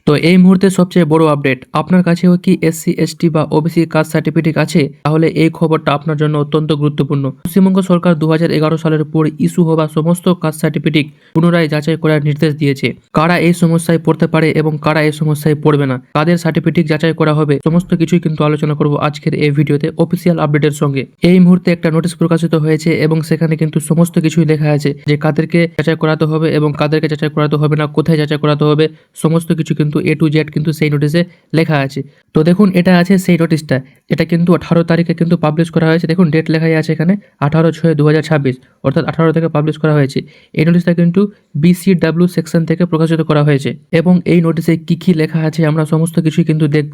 তো এই মুহূর্তে সবচেয়ে বড় আপডেট, আপনার কাছেও কি এসসি এসটি বা ওবিসি কাস্ট সার্টিফিকেট আছে? তাহলে এই খবরটা আপনার জন্য অত্যন্ত গুরুত্বপূর্ণ। পশ্চিমবঙ্গ সরকার 2011 সালের পর ইস্যু হওয়া সমস্ত কাস্ট সার্টিফিকেট পুনরায় যাচাই করার নির্দেশ দিয়েছে। কারা এই সমস্যায় পড়তে পারে এবং কারা এই সমস্যায় পড়বে না, কাদের সার্টিফিকেট যাচাই করা হবে, সমস্ত কিছুই কিন্তু আলোচনা করব আজকের এই ভিডিওতে অফিসিয়াল আপডেটের সঙ্গে। এই মুহূর্তে একটা নোটিশ প্রকাশিত হয়েছে এবং সেখানে কিন্তু সমস্ত কিছুই লেখা আছে যে কাদেরকে যাচাই করাতে হবে এবং কাদেরকে যাচাই করাতে হবে না, কোথায় যাচাই করাতে হবে, সমস্ত কিছু কিন্তু A to Z কিন্তু সেই নোটিশে লেখা আছে। তো দেখুন, এটা আছে সেই নোটিশটা। এটা কিন্তু 18 তারিখে কিন্তু পাবলিশ করা হয়েছে। দেখুন ডেট লেখাই আছে এখানে 18/6/2026, অর্থাৎ 18 থেকে পাবলিশ করা হয়েছে। এই নোটিশটা কিন্তু BCW সেকশন থেকে প্রকাশিত করা হয়েছে এবং এই নোটিশে কি কি লেখা আছে আমরা সমস্ত কিছুই কিন্তু দেখব।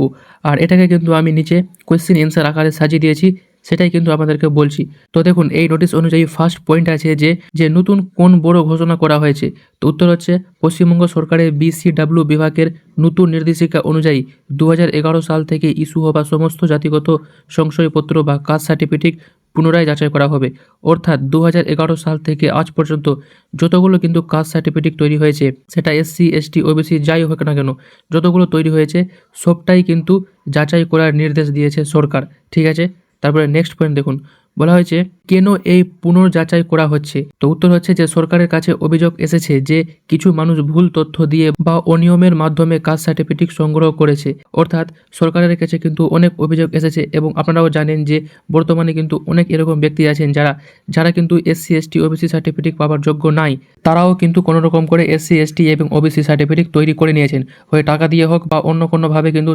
আর এটাকে কিন্তু আমি নিচে কোয়েশ্চেন অ্যান্সার আকারে সাজিয়ে দিয়েছি, সেটাই কিন্তু আপনাদেরকে বলছি। তো দেখুন, এই নোটিশ অনুযায়ী ফার্স্ট পয়েন্ট আছে যে নতুন কোন বড় ঘোষণা করা হয়েছে। তো উত্তর হচ্ছে পশ্চিমবঙ্গ সরকারের BCW বিভাগের নতুন নির্দেশিকা অনুযায়ী 2011 সাল থেকে ইস্যু হওয়া সমস্ত জাতিগত শংসাপত্র বা কাস্ট সার্টিফিকেট পুনরায় যাচাই করা হবে। অর্থাৎ 2011 সাল থেকে আজ পর্যন্ত যতগুলো কিন্তু কাস্ট সার্টিফিকেট তৈরি হয়েছে, সেটা এসসি এসটি ওবিসি যাই হোক না কেন, যতগুলো তৈরি হয়েছে সবটাই কিন্তু যাচাই করার নির্দেশ দিয়েছে সরকার। ঠিক আছে, তারপরে নেক্সট পয়েন্ট দেখুন, বলা হয়েছে কেন এই পুনর্যাচাই করা হচ্ছে। তো উত্তর হচ্ছে যে সরকারের কাছে অভিযোগ এসেছে যে কিছু মানুষ ভুল তথ্য দিয়ে বা অনিয়মের মাধ্যমে কাস্ট সার্টিফিকেট সংগ্রহ করেছে। অর্থাৎ সরকারের কাছে কিন্তু অনেক অভিযোগ এসেছে এবং আপনারাও জানেন যে বর্তমানে কিন্তু অনেক এরকম ব্যক্তি আছেন যারা কিন্তু এসসি এসটি ওবিসি সার্টিফিকেট পাওয়ার যোগ্য নাই, তারাও কিন্তু কোনো রকম করে এসসি এসটি এবং ওবিসি সার্টিফিকেট তৈরি করে নিয়েছেন, হয় টাকা দিয়ে হোক বা অন্য কোনোভাবে কিন্তু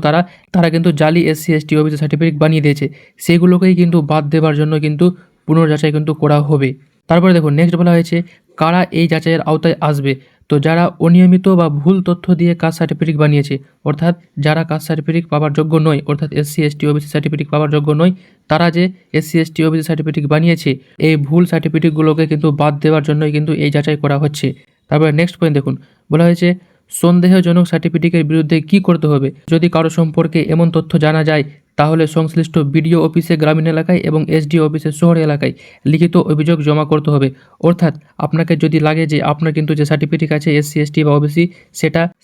তারা কিন্তু জালি এসসি এসটি ওবিসি সার্টিফিকেট বানিয়ে দিয়েছে। সেগুলোকেই কিন্তু বাদ দেওয়ার জন্য কিন্তু পুনর্যাচাই কিন্তু করা হবে। তারপরে দেখুন নেক্সট বলা হয়েছে কারা এই যাচাইয়ের আওতায় আসবে। তো যারা অনিয়মিত বা ভুল তথ্য দিয়ে কাস্ট সার্টিফিকেট বানিয়েছে, অর্থাৎ যারা কাস্ট সার্টিফিকেট পাওয়ার যোগ্য নয়, অর্থাৎ এসসি এসটি ওবিসি সার্টিফিকেট পাওয়ার যোগ্য নয়, তারা যে এসসি এসটি ওবিসি সার্টিফিকেট বানিয়েছে, এই ভুল সার্টিফিকেটগুলোকে কিন্তু বাদ দেওয়ার জন্যই কিন্তু এই যাচাই করা হচ্ছে। তারপরে নেক্সট পয়েন্ট দেখুন, বলা হয়েছে সন্দেহজনক সার্টিফিকেটের বিরুদ্ধে কী করতে হবে। যদি কারো সম্পর্কে এমন তথ্য জানা যায় তাহলে সংশ্লিষ্ট বিডিও অফিসে গ্রামীণ এলাকায় এবং এসডিও অফিসে শহর এলাকায় লিখিত অভিযোগ জমা করতে হবে। অর্থাৎ আপনাকে যদি লাগে যে আপনার কিন্তু যে সার্টিফিকেট আছে এসসি এসটি বা ওবিসি,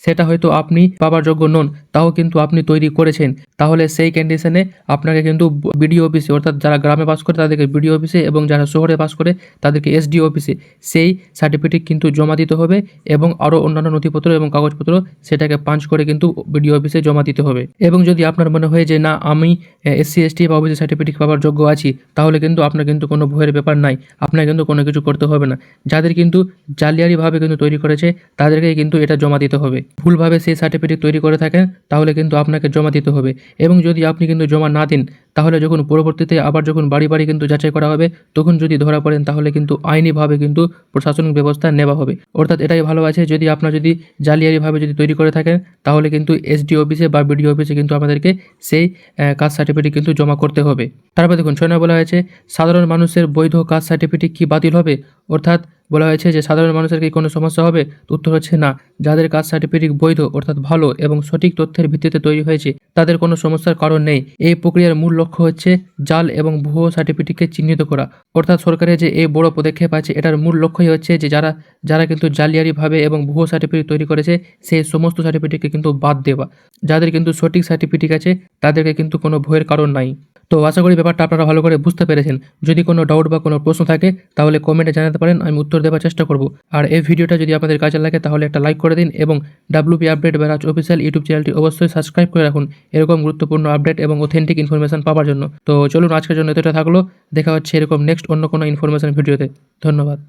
সেটা হয়তো আপনি পাওয়ার যোগ্য নন, তাও কিন্তু আপনি তৈরি করেছেন, তাহলে সেই কন্ডিশনে আপনাকে কিন্তু বিডিও অফিসে, অর্থাৎ যারা গ্রামে বাস করে তাদেরকে বিডিও অফিসে এবং যারা শহরে বাস করে তাদেরকে এসডিও অফিসে সেই সার্টিফিকেট কিন্তু জমা দিতে হবে এবং আরও অন্যান্য নথিপত্র এবং কাগজপত্র সেটাকে পাঞ্চ করে কিন্তু বিডিও অফিসে জমা দিতে হবে। এবং যদি আপনার মনে হয় যে না আমি এসসি এসটি বা ওবিসি সার্টিফিকেট পাওয়ার যোগ্য আছি, তাহলে কিন্তু আপনার কিন্তু কোনো ভয়ের ব্যাপার নাই, আপনার কিন্তু কোনো কিছু করতে হবে না। যাদের কিন্তু জালিয়াতিভাবে কিন্তু তৈরি করেছে তাদেরকেই কিন্তু এটা জমা দিতে হবে। ভুলভাবে সেই সার্টিফিকেট তৈরি করে থাকেন তাহলে কিন্তু আপনাকে জমা দিতে হবে। এবং যদি আপনি কিন্তু জমা না দিন, তাহলে যখন পরবর্তীতে আবার যখন বাড়ি বাড়ি কিন্তু যাচাই করা হবে, তখন যদি ধরা পড়েন তাহলে কিন্তু আইনিভাবে কিন্তু প্রশাসনিক ব্যবস্থা নেওয়া হবে। অর্থাৎ এটাই ভালো আছে, যদি আপনার যদি জালিয়াতিভাবে যদি তৈরি করে থাকেন তাহলে কিন্তু এসডি অফিসে বা বিডিও অফিসে কিন্তু আমাদেরকে সেই কাস্ট সার্টিফিকেট কিন্তু জমা করতে হবে। তারপর দেখুন 6 বলা হয়েছে সাধারণ মানুষের বৈধ কাস্ট সার্টিফিকেট কি বাতিল হবে। অর্থাৎ বলা হয়েছে যে সাধারণ মানুষের কি কোনো সমস্যা হবে। উত্তর হচ্ছে না, যাদের কাস্ট সার্টিফিকেট বৈধ অর্থাৎ ভালো এবং সঠিক তথ্যের ভিত্তিতে তৈরি হয়েছে তাদের কোনো সমস্যার কারণ নেই। এই প্রক্রিয়ার মূল লক্ষ্য হচ্ছে জাল এবং ভুয়ো সার্টিফিকেটকে চিহ্নিত করা। অর্থাৎ সরকারের যে এই বড় পদক্ষেপ আছে, এটার মূল লক্ষ্যই হচ্ছে যে যারা কিন্তু জালিয়াতিভাবে এবং ভুয়ো সার্টিফিকেট তৈরি করেছে সেই সমস্ত সার্টিফিকেটকে কিন্তু বাদ দেওয়া। যাদের কিন্তু সঠিক সার্টিফিকেট আছে তাদেরকে কিন্তু কোনো ভয়ের কারণ নাই। তো আশা করি ব্যাপারটা আপনারা ভালো করে বুঝতে পেরেছেন। যদি কোনো ডাউট বা কোনো প্রশ্ন থাকে তাহলে কমেন্টে জানাতে পারেন, আমি উত্তর দেওয়ার চেষ্টা করব। আর এই ভিডিওটা যদি আপনাদের কাজে লাগে তাহলে একটা লাইক করে দিন এবং ডাব্লিউপি আপডেট বা রাজ অফিসিয়াল ইউটিউব চ্যানেলটি অবশ্যই সাবস্ক্রাইব করে রাখুন এরকম গুরুত্বপূর্ণ আপডেট এবং অথেন্টিক ইনফরমেশন পাওয়ার জন্য। তো চলুন আজকের জন্য এতটা থাকলো, দেখা হচ্ছে এরকম নেক্সট অন্য কোনো ইনফরমেশন ভিডিওতে। ধন্যবাদ।